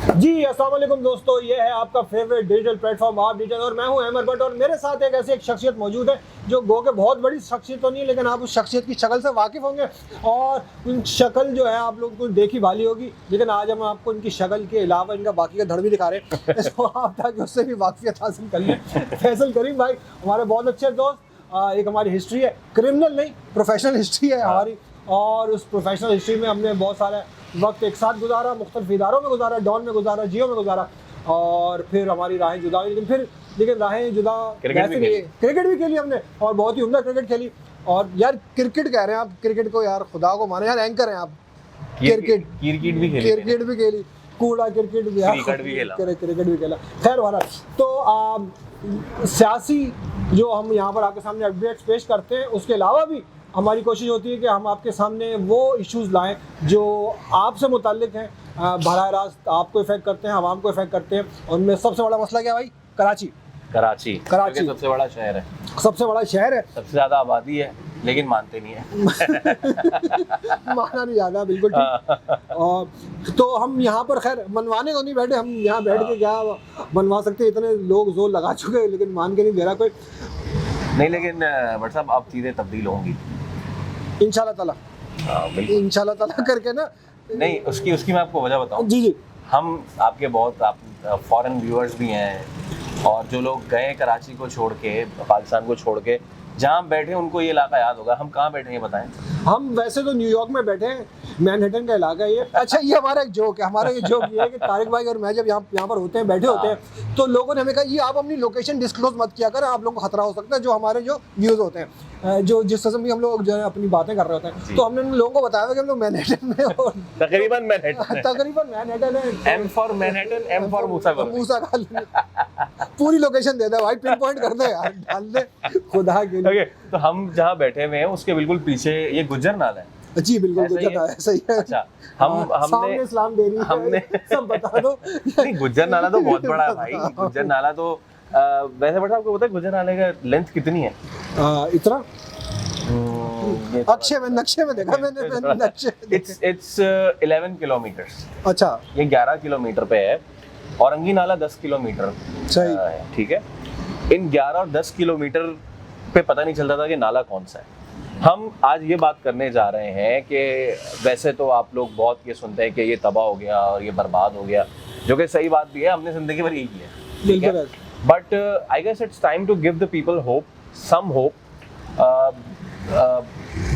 जी अस्सलाम वालेकुम दोस्तों, ये है आपका फेवरेट डिजिटल प्लेटफॉर्म आप डिजिटल और मैं हूं अहमद भट्ट। और मेरे साथ एक ऐसी एक शख्सियत मौजूद है जो गो के बहुत बड़ी शख्सियत तो नहीं है, लेकिन आप उस शख्सियत की शक्ल से वाकिफ़ होंगे और उन शक्ल जो है आप लोगों को देखी भाली होगी। लेकिन आज हम आपको इनकी शक्ल के अलावा इनका बाकी का धड़ भी दिखा रहे हैं इसको आप ताकि उससे भी वाकफियत हासिल कर लें। फैसल करीम भाई हमारे बहुत अच्छे दोस्त, एक हमारी हिस्ट्री है, क्रिमिनल नहीं प्रोफेशनल हिस्ट्री है हमारी, और उस प्रोफेशनल हिस्ट्री में हमने बहुत सारे वक्त एक साथ गुजारा, मुख्तलिफ इदारों में गुजारा, डॉन में गुजारा, जियो में गुजारा, और फिर हमारी राहें जुदा हुई। लेकिन राहें जुदा क्रिकेट भी खेली हमने और बहुत ही उम्दा क्रिकेट खेली। और यार क्रिकेट कह रहे हैं आप, क्रिकेट को यार खुदा को माने यार, एंकर हैं आप। क्रिकेट भी खेली, कूड़ा क्रिकेट भी खेला। खैर वाला तो सियासी जो हम यहाँ पर आपके सामने अपडेट्स पेश करते हैं, उसके अलावा भी हमारी कोशिश होती है कि हम आपके सामने वो इश्यूज़ लाएं जो आपसे मुताल्लिक हैं, बराह रास्त आपको इफेक्ट करते हैं, आवाम को इफेक्ट करते हैं। उनमें सबसे बड़ा मसला क्या भाई? कराची सबसे बड़ा शहर है, सबसे ज़्यादा आबादी है, लेकिन मानते नहीं है। माना नहीं जाता, बिल्कुल ठीक। और तो हम यहाँ पर खैर मनवाने को नहीं बैठे, हम यहाँ बैठ के क्या मनवा सकते हैं, इतने लोग जोर लगा चुके हैं लेकिन मान के नहीं दे रहा कोई। नहीं, लेकिन भट्ट साहब अब चीज़ें तब्दील होंगी इंशाल्लाह ताला। इंशाल्लाह ताला करके ना। नहीं, उसकी मैं आपको वजह बताऊं। जी हम आपके बहुत फॉरेन व्यूअर्स भी हैं, और जो लोग गए कराची को छोड़ के, पाकिस्तान को छोड़ के, जहाँ बैठे उनको ये इलाका याद होगा। हम कहाँ बैठे हैं बताएं? हम वैसे तो न्यूयॉर्क में बैठे हैं, मैनहट्टन का इलाका ये। अच्छा, ये हमारा एक जोक है, हमारा ये जोक ये है कि तारिक भाई और मैं जब यहाँ पर होते हैं, बैठे होते हैं, तो लोगों ने हमें कहा ये आप अपनी लोकेशन डिस्क्लोज मत किया करें, आप लोगों को खतरा हो सकता है। जो हमारे जो व्यूज़ होते हैं, जो जिस किस्म की हम लोग जो है अपनी बातें कर रहे होते हैं, तो हमने उन लोगों को बताया कि हम लोग मैनहट्टन में और तकरीबन मैनहट्टन है। M for Manhattan, M for Musa पूरी लोकेशन दे दे भाई, पिन पॉइंट कर दे यार, डाल दे खुदा के लिए। तो हम जहाँ बैठे हुए हैं उसके बिल्कुल पीछे ये गुज्जर नाला है। जी बिल्कुल, ऐसा ही है। अच्छा, हमने इस्लाम दे रही है, सब बता दो। नहीं, गुज्जर नाला तो बहुत बड़ा है भाई। गुज्जर नाला तो वैसे बड़ा आपको पता है गुज्जर नाले का लेंथ कितनी है? इतना नक्शे में देखा मैंने नक्शे। It's 11 kilometres. अच्छा, ये 11 किलोमीटर पे है, और अंगी नाला 10 किलोमीटर। सही, ठीक है। इन 11 और 10 किलोमीटर पे पता नहीं चलता था कि नाला कौन सा है। हम आज ये बात करने जा रहे हैं कि वैसे तो आप लोग बहुत ये सुनते हैं कि ये तबाह हो गया और ये बर्बाद हो गया, जो कि सही बात भी है, हमने जिंदगी भर यही किया है। But I guess it's time to give the people hope, some hope.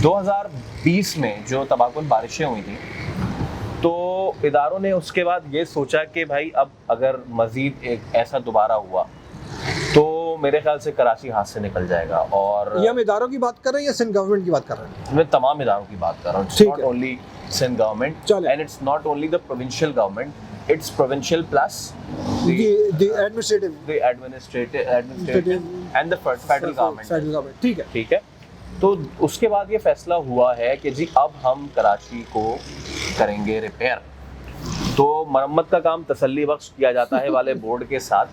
2020 में जो तबाहकुन बारिशें हुई थी, तो इदारों ने उसके बाद ये सोचा कि भाई अब अगर मज़ीद एक ऐसा दोबारा हुआ तो मेरे ख्याल से कराची हाथ से निकल जाएगा। और ये हम इदारों की बात कर रहे हैं या सिंध गवर्नमेंट की बात कर रहे हैं? मैं तमाम इदारों की बात कर रहा हूँ। It's not only Sindh government, and it's not only the provincial government, it's provincial plus the administrative and the federal government। ठीक है। तो उसके बाद ये फैसला हुआ है कि जी अब हम कराची को करेंगे रिपेयर। तो मरम्मत का काम तसल्ली बख्श किया जाता है वाले बोर्ड के साथ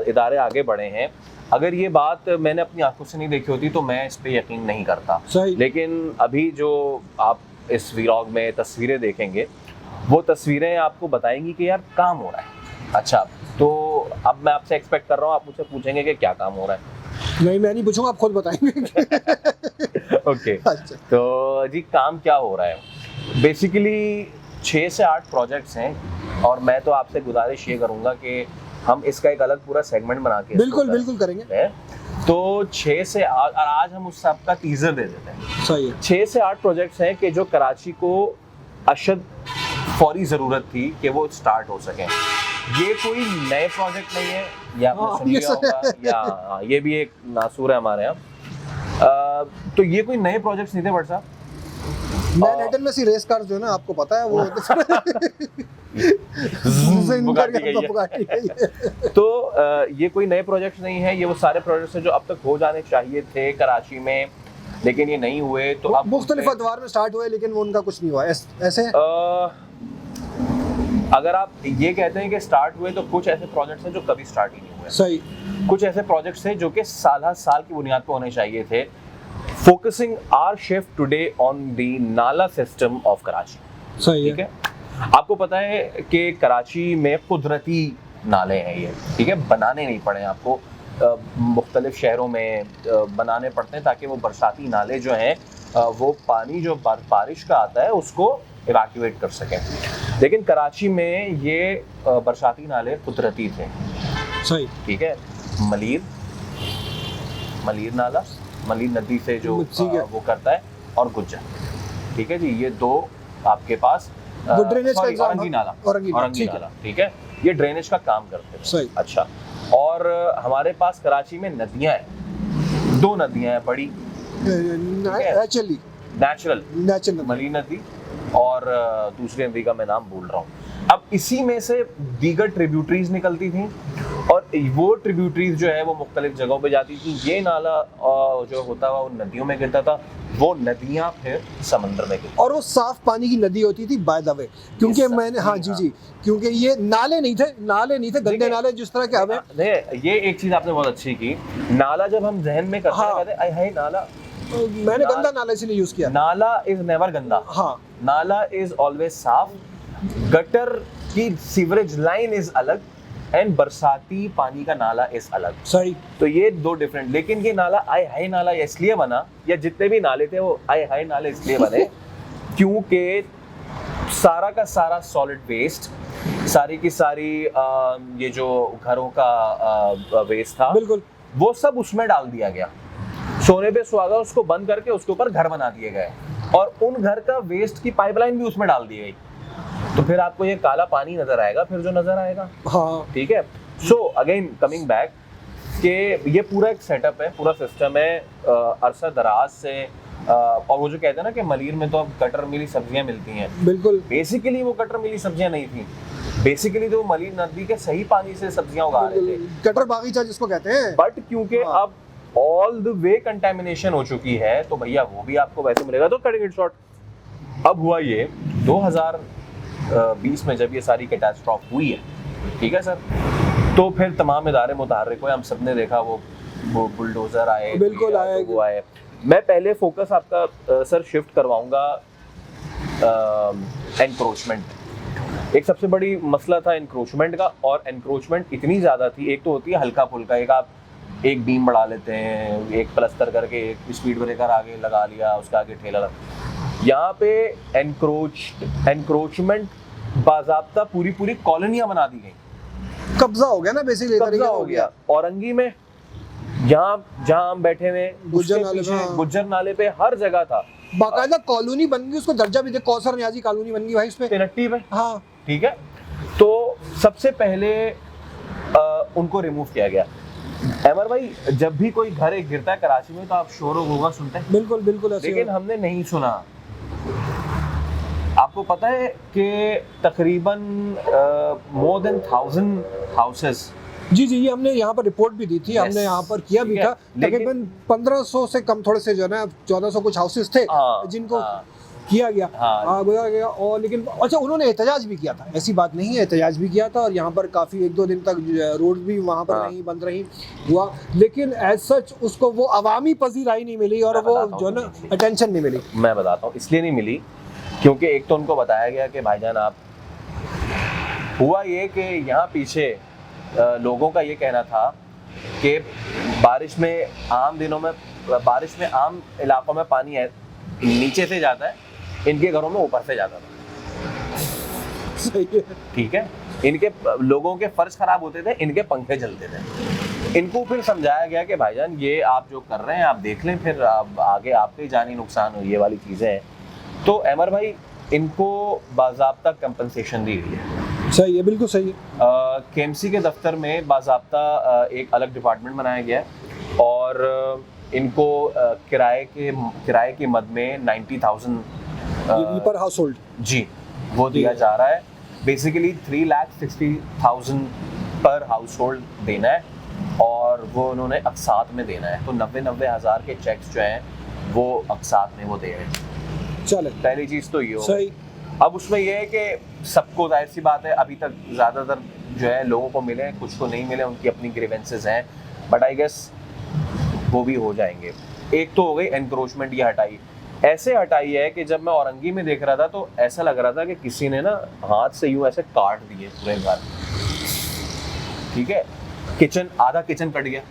इदारे आगे बढ़े हैं। अगर ये बात मैंने अपनी आंखों से नहीं देखी होती तो मैं इस पे यकीन नहीं करता, लेकिन अभी जो आप इस व्लॉग में तस्वीरें देखेंगे, वो तस्वीरें आपको बताएंगी कि यार काम हो रहा है। अच्छा, तो अब मैं आपसे एक्सपेक्ट कर रहा हूँ आप मुझसे पूछेंगे कि क्या काम हो रहा है। नहीं, मैं नहीं पूछूंगा, आप खुद बताएंगे। ओके। तो जी काम क्या हो रहा है? बेसिकली 6 से 8 प्रोजेक्ट्स हैं, और मैं तो आपसे गुजारिश ये करूँगा कि हम इसका एक अलग पूरा सेगमेंट बना के बिल्कुल करेंगे। तो 6 से 8, और आज हम उस सबका टीजर दे देते हैं। सही है। 6 से 8 प्रोजेक्ट्स हैं कि जो कराची को अशद फौरी ज़रूरत थी कि वो स्टार्ट हो सकें। ये कोई नए प्रोजेक्ट नहीं है, या आपने सुन लिया होगा, या ये भी एक नासूर है हमारे यहाँ। तो ये कोई नए प्रोजेक्ट्स नहीं थे बट साहब। मैनहट्टन में सी रेस कार्स जो है ना, आपको पता है वो तो ये कोई नए प्रोजेक्ट्स नहीं है, ये वो सारे प्रोजेक्ट्स हैं जो अब तक हो जाने चाहिए थे कराची में, लेकिन ये नहीं हुए। तो अब मुख्तलिफ अदवार में स्टार्ट हुए, लेकिन वो उनका कुछ नहीं हुआ। ऐसे अगर आप ये कहते हैं कि स्टार्ट हुए, तो कुछ ऐसे प्रोजेक्ट्स हैं जो कभी स्टार्ट ही नहीं हुए। सही। कुछ ऐसे प्रोजेक्ट्स थे जो कि साल की बुनियाद पर होने चाहिए थे। Focusing hour shift today on the नाला सिस्टम ऑफ कराची। सही है। आपको पता है कि कराची में कुदरती नाले हैं ये, ठीक है, बनाने नहीं पड़े आपको। मुख्तलिफ शहरों में बनाने पड़ते हैं ताकि वो बरसाती नाले जो हैं वो पानी जो बारिश का आता है उसको इवैक्यूएट कर सकें। लेकिन कराची में ये बरसाती नाले कुदरती थे। सही, ठीक है। मलीर नाला, मलीर नदी से जो वो करता है, और गुज्जर, ठीक है जी, ये दो आपके पास औरंगी नाला, ठीक है, ये ड्रेनेज का काम करते हैं। अच्छा, और हमारे पास कराची में नदियां हैं, 2 नदियां हैं बड़ी, नेचुरल, मलीर नदी और दूसरी नदी का मैं नाम भूल रहा हूँ। अब इसी में से दीगर ट्रिब्यूटरीज निकलती थी और वो ट्रिब्यूटरीज जो है वो मुख्तलिफ जगहों पे जाती थी। ये नाला जो होता था वो नदियों में गिरता था, वो नदियाँ फिर समंदर में गिरती, और वो साफ पानी की नदी होती थी बाय द वे, क्योंकि मैंने जी, क्योंकि ये नाले नहीं थे गंदे नाले जिस तरह के हमें। ये एक चीज आपने बहुत अच्छी की, नाला जब हम जहन में करते हैं नाला, मैंने गंदा नाला इसलिए यूज किया। नाला इज नेवर गंदा, हाँ, नाला इज ऑलवेज साफ। गटर की सीवरेज लाइन इज अलग एंड बरसाती पानी का नाला इज अलग। सही, तो ये 2 डिफरेंट। लेकिन ये नाला आय हाय नाला इसलिए बना, या जितने भी नाले थे वो आय हाय नाले इसलिए बने क्योंकि सारा का सारा सॉलिड वेस्ट, सारी की सारी ये जो घरों का वेस्ट था, बिल्कुल, वो सब उसमें डाल दिया गया। सोने पे सुहागा उसको बंद करके उसके ऊपर घर बना दिए गए और उन घर का वेस्ट की पाइपलाइन भी उसमें डाल दी गई। तो फिर आपको ये काला पानी नजर आएगा, फिर जो नजर आएगा, हाँ, ठीक है। सो अगेन कमिंग बैक कि ये पूरा एक सेटअप है, पूरा सिस्टम है अरसा दराज से। और वो जो कहते हैं ना कि मलीर में तो अब कटर मिली सब्जियां मिलती हैं, बिल्कुल, बेसिकली वो कटर मिली सब्जियां नहीं थी, बेसिकली तो मलीर नदी के सही पानी से सब्जियां उगा रहे थे, कटर बागीचा जिसको कहते हैं। बट क्योंकि अब ऑल द वे कंटेमिनेशन हो चुकी है तो भैया वो भी आपको वैसे मिलेगा, तो कटिंग इट शॉर्ट। अब हुआ ये 2020 में जब ये सारी कैटास्ट्रॉफ हुई है, ठीक है सर, तो फिर तमाम इदारे मुतहर्रिक हुए, हम सब ने देखा वो बुलडोजर आए, बिल्कुल आए, वो आए। मैं पहले फोकस आपका सर शिफ्ट करवाऊंगा एनक्रोचमेंट। एक सबसे बड़ी मसला था एनक्रोचमेंट का, और एनक्रोचमेंट इतनी ज़्यादा थी। एक तो होती है हल्का फुल्का, एक आप एक बीम बढ़ा लेते हैं, एक प्लस्तर करके एक स्पीड ब्रेकर आगे लगा लिया, उसका आगे ठेला लगा। यहाँ पे एनक्रोचमेंट बाज़ाब्ता पूरी कॉलोनियाँ बना दी गई, कब्जा हो गया ना, बेसिकली कब्जा हो गया। औरंगी में जहाँ हम बैठे हुए गुज्जर नाले पे हर जगह था, बाकायदा कॉलोनी बन गई, उसको दर्जा भी दे, कौसर नियाजी कॉलोनी बन गई भाई, उसपे तिनट्टी में, हाँ, ठीक है। तो सबसे पहले उनको रिमूव किया गया। अमर भाई, जब भी कोई घर एक गिरता है कराची में तो आप शोर होगा सुनते हैं, बिल्कुल बिल्कुल, लेकिन हमने नहीं सुना। आपको पता है कि तकरीबन मोर देन 1000 हाउसेस, जी, ये हमने यहाँ पर रिपोर्ट भी दी थी, हमने यहाँ पर किया भी था, तकरीबन 1500 से कम थोड़े से जो है ना 1400 कुछ हाउसेस थे जिनको किया गया, बुझा गया। और लेकिन अच्छा, उन्होंने एहतजाज भी किया था, ऐसी बात नहीं है, एहतजाज भी किया था, और यहाँ पर काफ़ी 1-2 दिन तक रोड भी वहाँ पर नहीं बंद रही हुआ, लेकिन एज सच उसको वो अवामी पजीराई नहीं मिली और वो जो ना अटेंशन नहीं मिली। मैं बताता हूँ इसलिए नहीं मिली क्योंकि एक तो उनको बताया गया कि भाईजान आप, हुआ ये कि यहाँ पीछे लोगों का ये कहना था कि बारिश में आम इलाकों में पानी है नीचे से जाता है, इनके घरों में ऊपर से जाता था। सही है, ठीक है। इनके लोगों के फर्श खराब होते थे, इनके पंखे जलते थे। इनको फिर समझाया गया कि भाईजान ये आप जो कर रहे हैं आप देख लें, फिर आगे आपके जानी नुकसान हो, ये वाली चीज़ें हैं। तो अमर भाई, इनको बाज़ाब्ता कंपनसेशन दी गई है। सही है, बिल्कुल सही है। केएमसी के दफ्तर में बाज़ाब्ता एक अलग डिपार्टमेंट बनाया गया है और इनको किराए की मद में 90,000 पर हाउस होल्ड, जी, वो दिया जा रहा है। बेसिकली 3,60,000 पर हाउस होल्ड देना है और वो उन्होंने अक़सात में देना है। तो 90 हज़ार के चेक्स जो हैं वो अक़सात में वो दे रहे हैं। चले, पहली चीज़ तो ये हो सही। अब उसमें यह है कि सबको, जाहिर सी बात है, अभी तक ज़्यादातर जो है लोगों को मिले, कुछ को नहीं मिले, उनकी अपनी ग्रीवेंसेस हैं, बट आई गेस वो भी हो जाएंगे। एक तो हो गई एनक्रोचमेंट, ये हटाई। ऐसे हटाई है कि जब मैं औरंगी में देख रहा था तो ऐसा लग रहा था कि किसी ने ना हाथ से यूं ऐसे काट दिए पूरे घर, ठीक है। किचन, आधा किचन कट गया,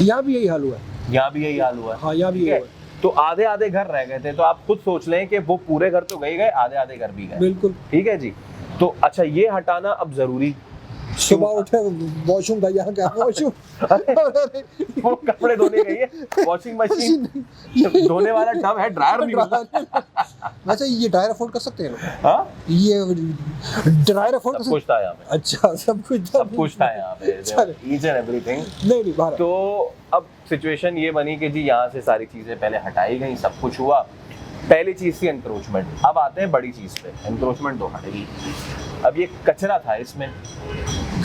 यहाँ भी यही हाल हुआ है, यहाँ भी यही हाल हुआ है। हाँ यहाँ भी ठीक यही है? हुआ है। तो आधे आधे घर रह गए थे, तो आप खुद सोच लें कि वो पूरे घर तो गए, आधे आधे घर भी गए। बिल्कुल। ठीक है जी। तो अच्छा, ये हटाना अब जरूरी, सुबह उठे वॉशरूम था, यहाँ क्या वॉशरूम, वो कपड़े धोने गई है, वॉशिंग मशीन धोने वाला टब है, ड्रायर नहीं होता। अच्छा, ये ड्रायर अफोर्ड कर सकते हैं? हाँ, ये ड्रायर अफोर्ड कर सब कुछ था यहाँ पे। अच्छा, सब कुछ था यहाँ पे, ईच एंड एवरीथिंग। नहीं बाहर। तो अब सिचुएशन ये बनी कि जी यहाँ से सारी चीजें पहले हटाई गई, सब कुछ हुआ। पहली चीज थी एनक्रोचमेंट। अब आते हैं बड़ी चीज पे, एनक्रोचमेंट तो हटेगी। अब ये कचरा था इसमें,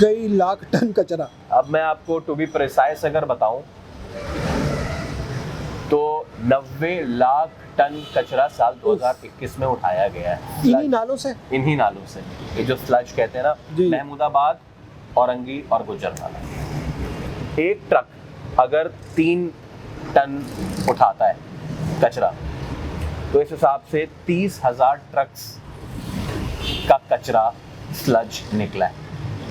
कई लाख टन कचरा। अब मैं आपको टू बी प्रिसाइज अगर बताऊं तो 90 लाख टन कचरा साल 2021 में उठाया गया है। इन्हीं नालों से, इन्हीं नालों से, ये जो स्लज कहते हैं ना, महमूदाबाद, औरंगी और गुजरनाला। एक ट्रक अगर 3 टन उठाता है कचरा, तो इस हिसाब से 30,000 ट्रक्स का कचरा स्लज निकला है।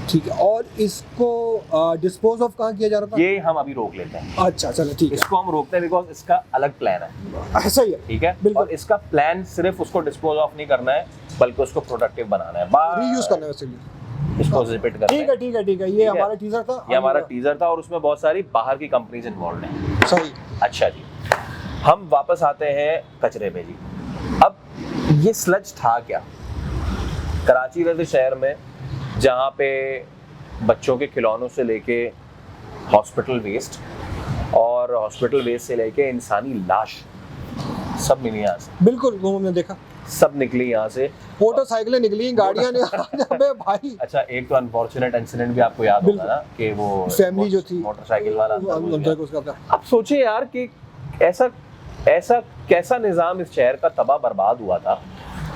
ठीक है। और इसको डिस्पोज ऑफ कहाँ किया जा रहा था? ये हम अभी रोक लेते हैं। अच्छा चलो ठीक है। इसको हम रोकते हैं बिकॉज इसका अलग प्लान है। ऐसा ही है, ठीक है। और इसका प्लान सिर्फ उसको डिस्पोज ऑफ नहीं करना है, बल्कि उसको प्रोडक्टिव बनाना है, रीयूज करना है वैसे। इसको रिपीट करना है। ठीक है। ये हमारा टीजर था। ये हमारा टीजर था और उसमें बहुत सारी बाहर की कंपनीज इन्वॉल्व हैं। सही। अच्छा जी, हम वापस आते हैं कचरे पे जी। अब ये स्लज था क्या? कराची जैसे शहर में जहाँ पे बच्चों के खिलौनों से लेके हॉस्पिटल वेस्ट और हॉस्पिटल वेस्ट से लेके इंसानी लाश सब मिली यहाँ से। बिल्कुल, वो हमने देखा, सब निकली यहाँ से। मोटरसाइकिलें निकली, गाड़ियाँ निकली भाई। अच्छा, एक तो अनफॉर्चुनेट इंसिडेंट भी आपको याद होगा ना कि वो फैमिली जो थी मोटरसाइकिल वाला अंदर। अब सोचिए यार कि ऐसा कैसा निजाम इस शहर का तबाह बर्बाद हुआ था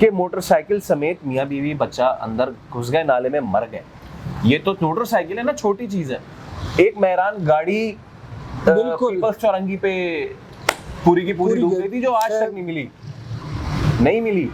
कि मोटरसाइकिल समेत मियाँ बीवी बच्चा अंदर घुस गए, नाले में मर गए। ये तो मोटरसाइकिल है ना, छोटी चीज है। एक मेहरान गाड़ी पीपल्स चौरंगी पे पूरी की पूरी डूब गई थी, जो आज तक नहीं मिली।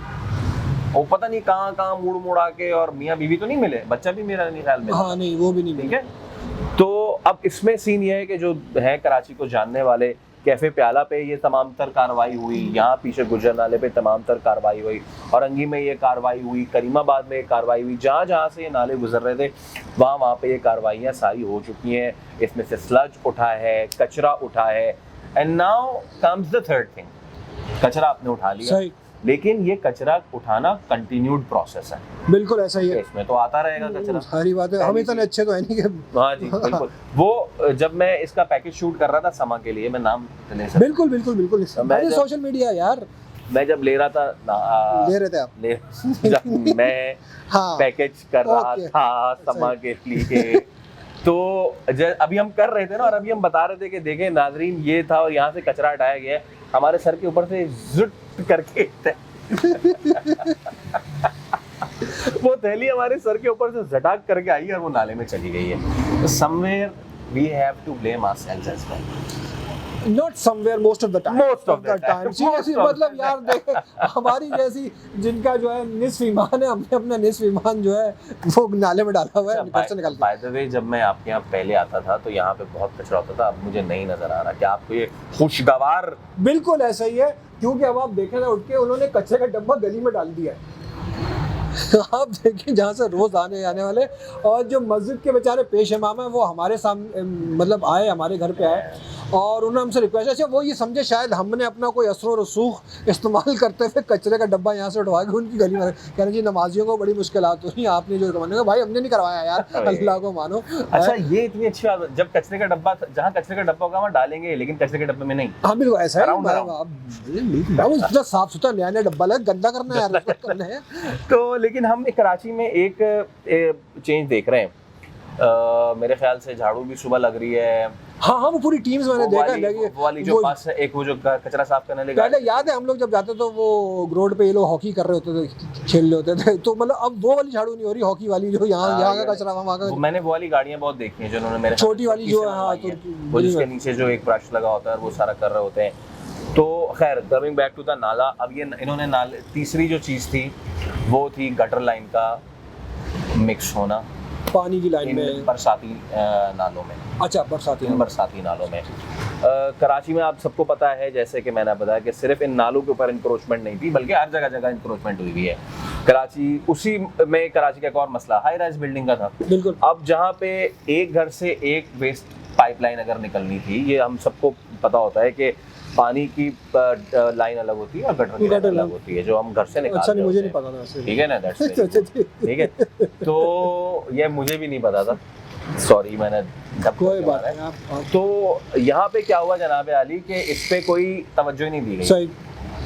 वो पता नहीं कहाँ मुड़ आके, और मियाँ बीवी तो नहीं मिले, बच्चा भी मेरा नहीं ख्याल में। हाँ नहीं, वो भी नहीं मिले। ठीक है। तो अब इसमें सीन ये है कि जो है कराची को जानने वाले, कैफे प्याला पे ये तमाम तर कार्रवाई हुई, यहाँ पीछे गुजर नाले पे तमाम तर कार्रवाई हुई, औरंगी में ये कार्रवाई हुई, करीमाबाद में ये कार्रवाई हुई, जहाँ से ये नाले गुजर रहे थे वहाँ पे ये कार्रवाइयाँ सारी हो चुकी हैं। इसमें से स्लज उठा है, कचरा उठा है, and now comes the third thing. कचरा आपने उठा लिया, लेकिन ये कचरा उठाना कंटिन्यूड प्रोसेस है। बिल्कुल ऐसा ही है, इसमें तो आता रहेगा कचरा, सारी बात है। हम इतने अच्छे तो है नहीं कि हाँ जी बिल्कुल। वो जब मैं इसका पैकेज शूट कर रहा था समा के लिए, मैं नाम ले सकता, बिल्कुल सोशल मीडिया यार, मैं जब ले रहा था ले रहे थे आप जब मैं पैकेज कर रहा था समा के लिए, तो अभी हम कर रहे थे ना, और अभी हम बता रहे थे कि देखें नाजरीन, ये था और यहाँ से कचरा हटाया गया है, हमारे सर के ऊपर से जुट करके वो थैली हमारे सर के ऊपर से झटाक करके आई और वो नाले में चली गई है। तो somewhere we have to blame ourselves as well. Not somewhere, most of the time. Seriously, मतलब यार देख, हमारी जैसी जिनका जो है निस्फ ईमान है, हमने अपना निस्फ ईमान जो है वो नाले में डाला हुआ है, घर से निकाल के। By the way, जब मैं आपके यहाँ पहले आता था तो यहाँ पे बहुत कचरा होता था, अब मुझे नहीं नजर आ रहा कि आपको ये खुशगवार। बिल्कुल ऐसा ही है, क्योंकि अब आप देखें ना, उठ के उन्होंने कचरे का डब्बा गली में डाल दिया है। आप देखिए जहाँ से रोज आने वाले, और जो मस्जिद के बेचारे पेश इमाम है, वो हमारे सामने मतलब आए, हमारे घर पे आए, और उन्होंने हमसे रिक्वेस्ट, अच्छा वो ये समझे शायद हमने अपना कोई असर और रसूख इस्तेमाल करते हुए कचरे का डब्बा यहाँ से उठवा के उनकी गली में, कह रहे जी नमाजियों को बड़ी मुश्किलात हुई, आपने जो करवाने, भाई हमने नहीं करवाया यार, अल्लाह को मानो। अच्छा, ये इतनी अच्छी बात, जब कचरे का डब्बा, जहाँ कचरे का डब्बा होगा वहाँ डालेंगे, लेकिन कचरे के डब्बे में नहीं। हाँ बिल्कुल ऐसा है, साफ सुथरा नया डब्बा लगा, गंदा करना है यार। तो लेकिन हम कराची में एक चेंज देख रहे हैं, मेरे ख्याल से झाड़ू भी सुबह लग रही है। हाँ वो पूरी टीम्स मैंने देखा लगी, वो वाली जो पास है, एक वो जो कचरा साफ करने लगा, पहले याद है हम लोग जब जाते तो वो रोड पे ये लोग हॉकी कर रहे होते थे, खेल रहे होते थे, तो मतलब अब वो वाली झाड़ू नहीं हो रही, हॉकी वाली जो यहाँ का कचरा वहाँ का। मैंने वो वाली गाड़ियाँ बहुत देखी हैं, जो उन्होंने मेरे छोटी वाली जो है, वो जिसके नीचे जो एक ब्रश लगा होता है वो सारा कर रहे होते हैं। तो खैर कमिंग बैक टू द नाला, अब ये इन्होंने नाले, तीसरी जो चीज़ थी वो थी गटर लाइन का मिक्स होना पानी की लाइन इन में। बरसाती नालों में। अच्छा, बरसाती इन बरसाती नालों में कराची में आप सबको पता है, जैसे कि मैंने बताया कि सिर्फ इन नालों के ऊपर इंक्रोचमेंट नहीं थी, बल्कि हर जगह जगह इंक्रोचमेंट हुई है। कराची उसी में कराची का एक और मसला हाई राइज बिल्डिंग का था। बिल्कुल। अब जहाँ पे एक घर से एक वेस्ट पाइपलाइन अगर निकलनी थी, ये हम सबको पता होता है कि पानी की लाइन अलग होती है और गटर की लाइन अलग होती है, जो हम घर से निकालते हैं। अच्छा, मुझे नहीं पता था। ठीक है ना, ठीक है। तो ये मुझे भी नहीं पता था, सॉरी, मैंने कोई बात नहीं। तो यहाँ पे क्या हुआ जनाब आली कि इस पे कोई तवज्जो ही नहीं दी गई। सही।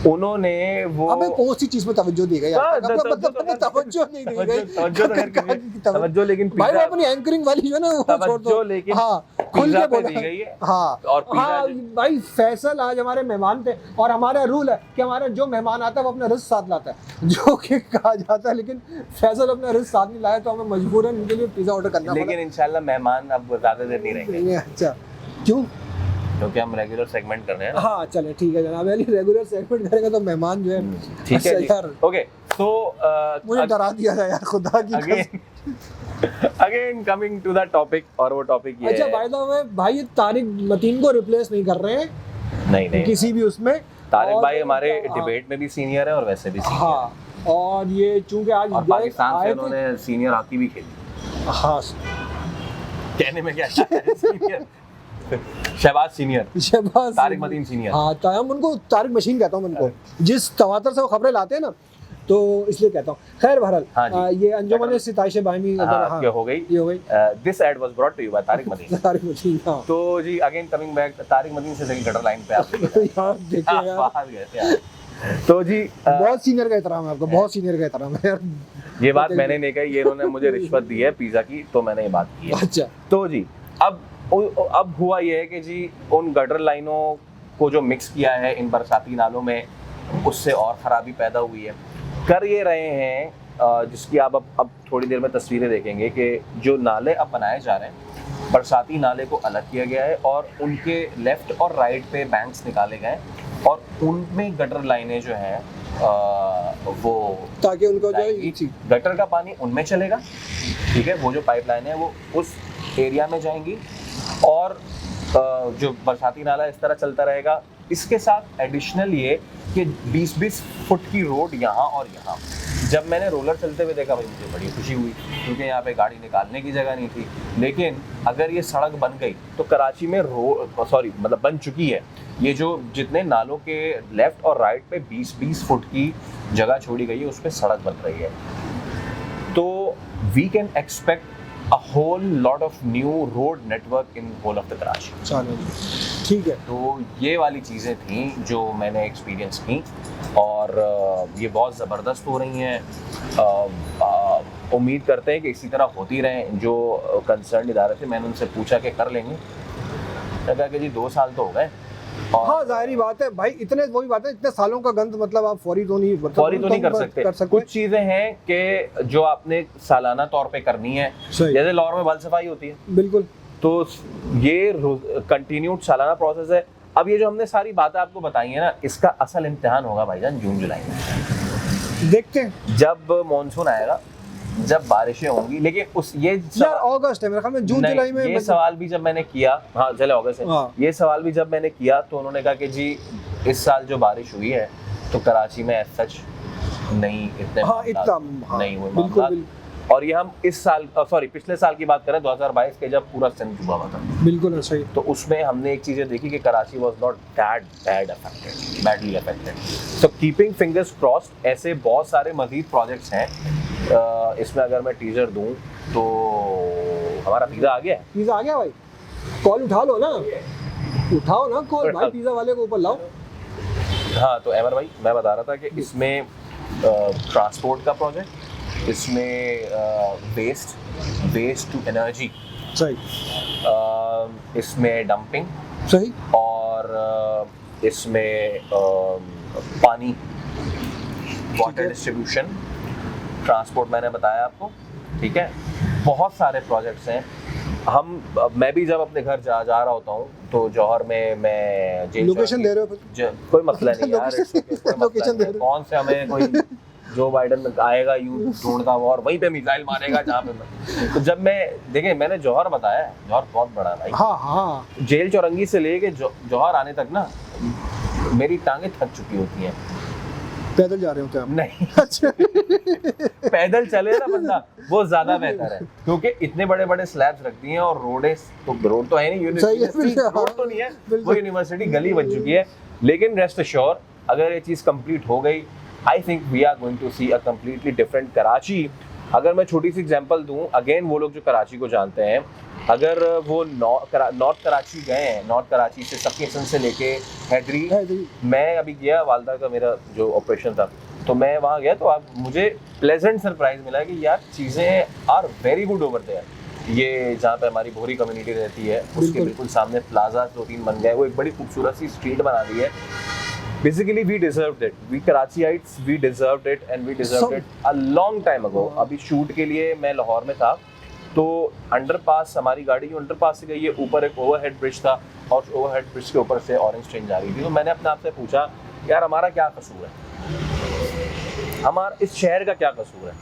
उन्होंने वो अबे कौन सी चीज पे तवज्जो दी गई यार? तवज्जो नहीं दी गई। तवज्जो लेकिन भाई वो अपनी एंकरिंग वाली जो है ना वो छोड़ दो। लेकिन हाँ, खुल के बोला दी गई है। हाँ, और हाँ भाई, फैसल आज हमारे मेहमान थे और हमारा रूल है कि हमारा जो मेहमान आता है वो अपना रिस्क साथ लाता है, जो कि कहा जाता है। लेकिन फैसल अपना रिस्क साथ नहीं लाया तो हमें मजबूरन इनके लिए पिज्जा ऑर्डर करना पड़ा। लेकिन इंशाल्लाह मेहमान अब ज्यादा देर नहीं रहेंगे। अच्छा, क्यों? क्योंकि हम रेगुलर सेगमेंट कर रहे हैं। हाँ चले, ठीक है जनाब अली, रेगुलर सेगमेंट करेंगे तो मेहमान जो है। ठीक है यार, ओके। तो मुझे डरा दिया था यार, खुदा की again coming to the topic, और वो टॉपिक ये अच्छा, बाय द वे भाई, ये तारिक मतीन को रिप्लेस नहीं कर रहे हैं नहीं किसी भी उसमें। तारिक भाई हमारे डिबेट में भी सीनियर है और वैसे भी सीनियर। हाँ, और ये चूंकि आज पाकिस्तान से उन्होंने सीनियर हॉकी भी खेली। हाँ, कहने में क्या senior Shahbaz senior, Shahbaz Tariq Mateen senior. हाँ, तो हम उनको तारिक मशीन कहता हूँ उनको, जिस तवातर से वो खबरें लाते हैं ना, तो इसलिए कहता हूँ। खैर बहरहाल, ये अंजुमन सिताइश बाहिमी हो गई, ये हो गई। This ad was brought to you by Tariq Mateen. Tariq Mateen, हाँ। तो जी again coming back, Tariq Mateen से देखिए गटर लाइन पे आप यार देखिए यार, बाहर गए थे यार। तो जी बहुत सीनियर का एहतराम है आपको, बहुत सीनियर का एहतराम है यार। ये बात मैंने नहीं कही, ये इन्होंने मुझे रिश्वत दी है पिज्जा की, तो मैंने ये बात की है। अच्छा, तो जी अब हुआ ये है कि जी उन गटर लाइनों को जो मिक्स किया है इन बरसाती नालों में, उससे और ख़राबी पैदा हुई है। कर ये रहे हैं जिसकी आप अब थोड़ी देर में तस्वीरें देखेंगे कि जो नाले अब बनाए जा रहे हैं, बरसाती नाले को अलग किया गया है और उनके लेफ़्ट और राइट पे बैंक्स निकाले गए और उनमें गटर लाइनें जो हैं वो, ताकि उनको जो गटर का पानी उनमें चलेगा, ठीक है, वो जो पाइपलाइन है वो उस एरिया में जाएंगी और जो बरसाती नाला इस तरह चलता रहेगा। इसके साथ एडिशनल ये कि 20-20 फुट की रोड यहाँ और यहाँ। जब मैंने रोलर चलते हुए देखा भाई मुझे बड़ी खुशी हुई, क्योंकि यहाँ पे गाड़ी निकालने की जगह नहीं थी। लेकिन अगर ये सड़क बन गई तो कराची में मतलब बन चुकी है, ये जो जितने नालों के लेफ्ट और राइट पे 20-20 फुट की जगह छोड़ी गई है उस पर सड़क बन रही है। तो we can expect a whole lot of new road network in whole of the Karachi। ठीक है। तो ये वाली चीज़ें थी जो मैंने एक्सपीरियंस की और ये बहुत ज़बरदस्त हो रही हैं। उम्मीद करते हैं कि इसी तरह होती रहें। जो कंसर्न इदारे थे, मैंने उनसे पूछा कि कर लेंगे, मैंने कहा कि जी 2 साल तो हो गए। हाँ, जाहिर बात है भाई, वही बात है, इतने सालों का गंद मतलब आप फौरी तो नहीं कर सकते। कुछ चीजें हैं कि जो आपने सालाना तौर पे करनी है, जैसे लाहौर में बाल सफाई होती है, बिल्कुल, तो ये कंटिन्यूड सालाना प्रोसेस है। अब ये जो हमने सारी बातें आपको बताई है ना, इसका असल इम्तिहान होगा भाईजान जून जुलाई में। देखते हैं जब मानसून आएगा, जब बारिशें होंगी। लेकिन यार अगस्त है मेरे ख्याल में, जून जुलाई में। ये सवाल भी जब मैंने किया, हाँ चले अगस्त है, ये सवाल भी जब मैंने किया तो उन्होंने कहा कि जी इस साल जो बारिश हुई है तो कराची में एज सच नहीं इतने नहीं हुए मामलात। और ये हम पिछले साल की बात करें 2022 के, जब पूरा सन डूबा हुआ था, बिल्कुल सही, तो उसमें हमने एक चीज़ें देखी कि Karachi was not that badly affected. So keeping fingers crossed, ऐसे बहुत सारे मजीद प्रोजेक्ट्स हैं। इसमें अगर मैं टीजर दूं तो हमारा पिज़्ज़ा आ गया भाई, कॉल उठा लो ना, उठाओ ना कॉल भाई, पिज़्ज़ा वाले को ऊपर लाओ। हाँ, तो अमर भाई मैं बता रहा था कि इसमें ट्रांसपोर्ट का प्रोजेक्ट, इसमें वेस्ट टू एनर्जी, सही, इसमें डंपिंग, सही, और इसमें पानी, वाटर डिस्ट्रीब्यूशन, ट्रांसपोर्ट मैंने बताया आपको, ठीक है। बहुत सारे प्रोजेक्ट्स हैं मैं भी जब अपने घर जा रहा होता हूँ तो जौहर में मैं जेल लोकेशन दे रहे हो कोई मसला नहीं यार, लोकेशन दे रहे हो। कौन से हमें कोई जो बाइडन आएगा यूं ढूंढता हुआ और वहीं पे मिसाइल मारेगा जहाँ पे तो जब मैं देखें मैंने जौहर बताया, जौहर बहुत बड़ा भाई। हाँ हाँ जेल चौरंगी से लेके जौहर आने तक ना मेरी टांगे थक चुकी होती हैं। पैदल जा रहे होते हैं आप? नहीं अच्छा पैदल चले ना बंदा वो ज्यादा बेहतर है, क्योंकि इतने बड़े बड़े स्लैब्स रख दिए हैं और रोड तो है नहीं, यूनिवर्सिटी रोड तो नहीं है, वो यूनिवर्सिटी गली बन चुकी है। लेकिन रेस्ट अश्योर अगर ये चीज कंप्लीट हो गई, I think we are going to see a completely different Karachi. अगर मैं छोटी सी एग्जांपल दूं, अगेन वो लोग जो कराची को जानते हैं, अगर वो नॉर्थ कराची गए हैं, नॉर्थ कराची से सकेसन से लेके हैदरी, मैं अभी गया, वालदा का मेरा जो ऑपरेशन था तो मैं वहाँ गया तो आप मुझे प्लेजेंट सरप्राइज मिला कि यार चीज़ें are very good over there. ये जहाँ पे हमारी भोरी कम्युनिटी रहती है उसके बिल्कुल सामने प्लाजा 2-3 बन गए, वो एक बड़ी खूबसूरत सी स्ट्रीट बना दी है। Basically we deserved it, we Karachiites, we deserved it and we deserved it a long time ago। अभी शूट के लिए मैं लाहौर में था तो अंडरपास, हमारी गाड़ी जो अंडरपास से गई है, ऊपर एक ओवरहेड ब्रिज था और ओवरहेड ब्रिज के ऊपर से ऑरेंज ट्रेन जा रही थी। तो मैंने अपने आप से पूछा यार हमारा क्या कसूर है, हमारा इस शहर का क्या कसूर है।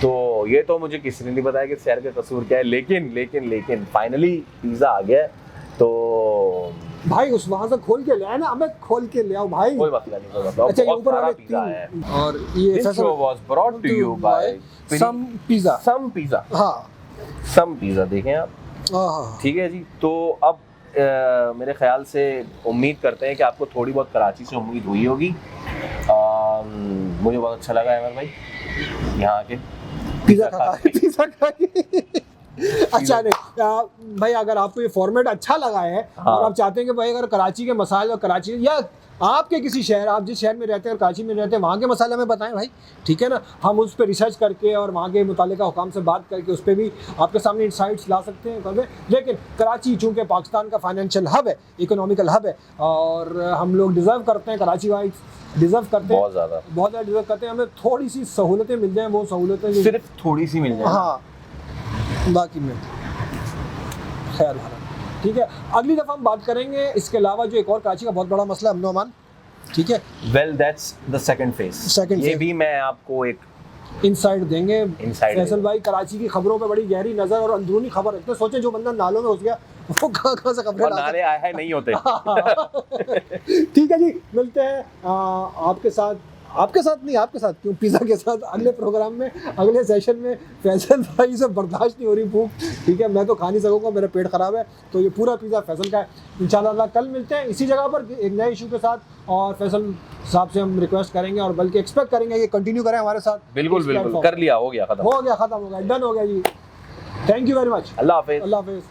तो ये तो मुझे किसी ने नहीं बताया कि इस शहर का कसूर क्या है, लेकिन फाइनली पिज़्ज़ा आ गया। तो भाई उस वहां से खोल के ले आए ना, हमें खोल के ले आओ भाई, कोई मसला नहीं, कोई मसला। अच्छा ये ऊपर वाले 3 और ये This show was brought to you by some pizza। हाँ some pizza देखें आप, ठीक है जी। तो अब मेरे ख्याल से उम्मीद करते हैं कि आपको थोड़ी बहुत कराची से उम्मीद हुई होगी। मुझे बहुत अच्छा लगा अमर भाई यहाँ आके पिज़्ज़ा खा के। अच्छा नहीं भाई, अगर आपको ये फॉर्मेट अच्छा लगा है और आप चाहते हैं कि भाई अगर कराची के मसाले और कराची या आपके किसी शहर, आप जिस शहर में रहते हैं और कराची में रहते हैं वहाँ के मसाले हमें बताएं भाई, ठीक है ना। हम उस पर रिसर्च करके और वहाँ के मुतालिका हुकाम से बात करके उस पर भी आपके सामने इंसाइट्स ला सकते हैं। लेकिन कराची चूँकि पाकिस्तान का फाइनेंशियल हब है, इकोनॉमिकल हब है, और हम लोग डिज़र्व करते हैं, कराची वाइज डिज़र्व करते हैं, बहुत ज़्यादा डिज़र्व करते हैं। हमें थोड़ी सी सहूलतें मिल जाएँ, वो सहूलतें सिर्फ थोड़ी सी मिल जाए, हाँ बाकी में खैर भला, ठीक है। अगली दफ़ा हम बात करेंगे इसके अलावा जो एक और कराची का बहुत बड़ा मसला अमन अमान, ठीक है। Well that's the second phase, ये भी मैं आपको एक इनसाइड देंगे। फैसल भाई कराची की खबरों पे बड़ी गहरी नज़र और अंदरूनी खबर रखते हैं। सोचे जो बंदा नालों में घुस गया वो कहाँ से खबरें नाले आए हैं नहीं होते। ठीक है जी, मिलते हैं आपके साथ क्यों, पिज़्ज़ा के साथ अगले प्रोग्राम में, अगले सेशन में। फैसल भाई से बर्दाश्त नहीं हो रही भूख, ठीक है, मैं तो खा नहीं सकूँगा, मेरा पेट ख़राब है, तो ये पूरा पिज़्ज़ा फैसल का है। इंशाल्लाह कल मिलते हैं इसी जगह पर एक नए इशू के साथ, और फैसल साहब से हम रिक्वेस्ट करेंगे और बल्कि एक्सपेक्ट करेंगे ये कंटिन्यू करें हमारे साथ। बिल्कुल कर लिया, हो गया, ख़त्म हो गया, डन हो गया जी। Thank you very much. Allah हाफिज़। अल्लाह हाफिज़।